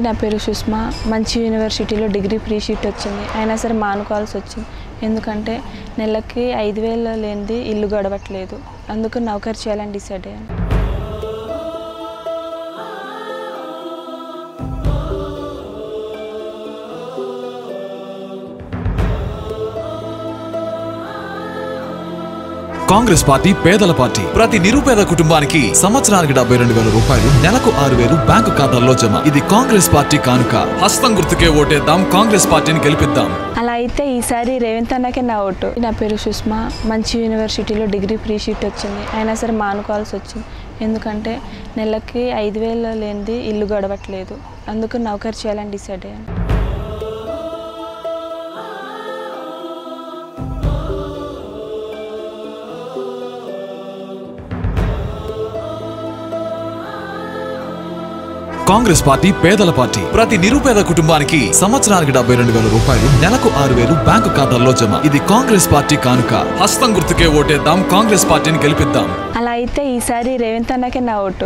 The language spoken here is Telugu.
నా పేరు సుష్మా. మంచి యూనివర్సిటీలో డిగ్రీ ఫ్రీ సీట్ వచ్చింది. అయినా సరే మానుకోవాల్సి వచ్చింది. ఎందుకంటే నెలకి 5,000 లేనిది ఇల్లు గడవట్లేదు. అందుకు నౌకరీ చేయాలని డిసైడ్ అయ్యాను. కాంగ్రెస్ పార్టీ పేదల పార్టీ. ప్రతి నిరుపేద కుటుంబానికి సంవత్సరానికి 72,000 రూపాయలు, నెలకు 6,000 బ్యాంకు ఖాతాల్లో జమ. ఇది కాంగ్రెస్ పార్టీ కానుక. హస్తం గుర్తుకే ఓటేద్దాం, కాంగ్రెస్ పార్టీని గెలిపిద్దాం. అలా అయితే ఈసారి రేవంత్ అన్నకే నా ఓటు. నా పేరు సుష్మా. మంచి యూనివర్సిటీలో డిగ్రీ ఫ్రీ సీట్ వచ్చింది. అయినా సరే మానుకోవాల్సి వచ్చింది. ఎందుకంటే నెలకి 5,000 లేనిది ఇల్లు గడవట్లేదు. అందుకు నౌకరీ చేయాలని డిసైడ్ అయ్యాను. కాంగ్రెస్ పార్టీ పేదల పార్టీ. ప్రతి నిరుపేద కుటుంబానికి సంవత్సరానికి 72,000 రూపాయలు, నెలకు 6,000 బ్యాంకు ఖాతాల్లో జమ. ఇది కాంగ్రెస్ పార్టీ కానుక. హస్తం గుర్తుకే ఓటేద్దాం, కాంగ్రెస్ పార్టీని గెలిపిద్దాం. అలా అయితే ఈసారి రేవంత్ అన్నకే నా ఓటు.